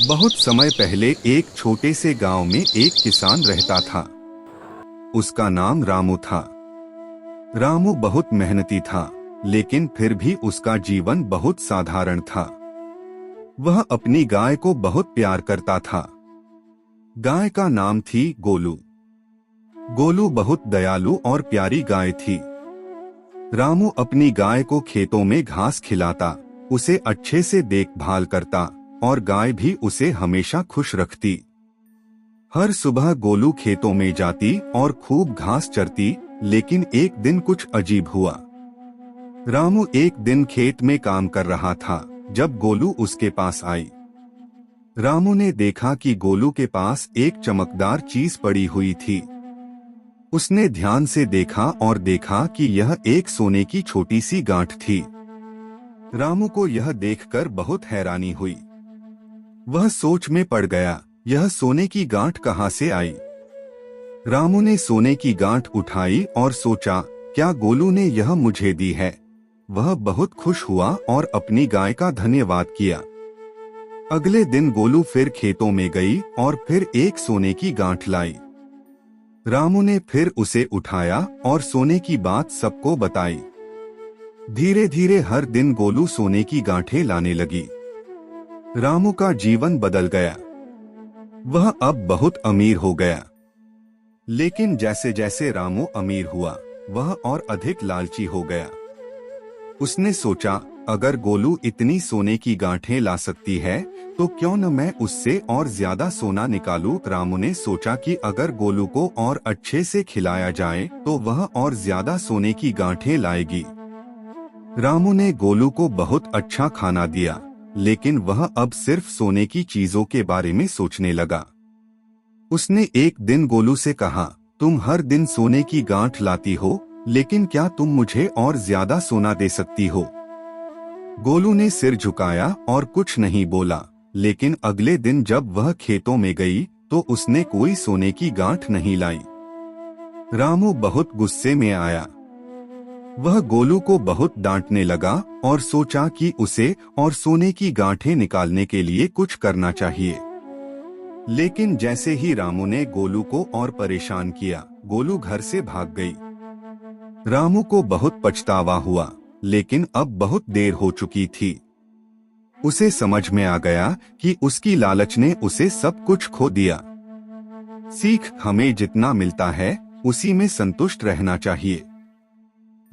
बहुत समय पहले एक छोटे से गांव में एक किसान रहता था। उसका नाम रामू था। रामू बहुत मेहनती था, लेकिन फिर भी उसका जीवन बहुत साधारण था। वह अपनी गाय को बहुत प्यार करता था। गाय का नाम थी गोलू। गोलू बहुत दयालु और प्यारी गाय थी। रामू अपनी गाय को खेतों में घास खिलाता, उसे अच्छे से देखभाल करता और गाय भी उसे हमेशा खुश रखती। हर सुबह गोलू खेतों में जाती और खूब घास चरती, लेकिन एक दिन कुछ अजीब हुआ। रामू एक दिन खेत में काम कर रहा था जब गोलू उसके पास आई। रामू ने देखा कि गोलू के पास एक चमकदार चीज पड़ी हुई थी। उसने ध्यान से देखा और देखा कि यह एक सोने की छोटी सी गांठ थी। रामू को यह देखकर बहुत हैरानी हुई। वह सोच में पड़ गया, यह सोने की गांठ कहां से आई। रामू ने सोने की गांठ उठाई और सोचा, क्या गोलू ने यह मुझे दी है। वह बहुत खुश हुआ और अपनी गाय का धन्यवाद किया। अगले दिन गोलू फिर खेतों में गई और फिर एक सोने की गांठ लाई। रामू ने फिर उसे उठाया और सोने की बात सबको बताई। धीरे धीरे हर दिन गोलू सोने की गांठें लाने लगी। रामू का जीवन बदल गया। वह अब बहुत अमीर हो गया। लेकिन जैसे जैसे रामू अमीर हुआ, वह और अधिक लालची हो गया। उसने सोचा, अगर गोलू इतनी सोने की गांठें ला सकती है, तो क्यों न मैं उससे और ज्यादा सोना निकालूं। रामू ने सोचा कि अगर गोलू को और अच्छे से खिलाया जाए, तो वह और ज्यादा सोने की गांठें लाएगी। रामू ने गोलू को बहुत अच्छा खाना दिया, लेकिन वह अब सिर्फ सोने की चीजों के बारे में सोचने लगा। उसने एक दिन गोलू से कहा, तुम हर दिन सोने की गांठ लाती हो, लेकिन क्या तुम मुझे और ज्यादा सोना दे सकती हो। गोलू ने सिर झुकाया और कुछ नहीं बोला, लेकिन अगले दिन जब वह खेतों में गई तो उसने कोई सोने की गांठ नहीं लाई। रामू बहुत गुस्से में आया। वह गोलू को बहुत डांटने लगा और सोचा कि उसे और सोने की गांठें निकालने के लिए कुछ करना चाहिए। लेकिन जैसे ही रामू ने गोलू को और परेशान किया, गोलू घर से भाग गई। रामू को बहुत पछतावा हुआ, लेकिन अब बहुत देर हो चुकी थी। उसे समझ में आ गया कि उसकी लालच ने उसे सब कुछ खो दिया। सीख, हमें जितना मिलता है उसी में संतुष्ट रहना चाहिए।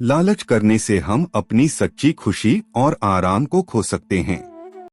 लालच करने से हम अपनी सच्ची खुशी और आराम को खो सकते हैं।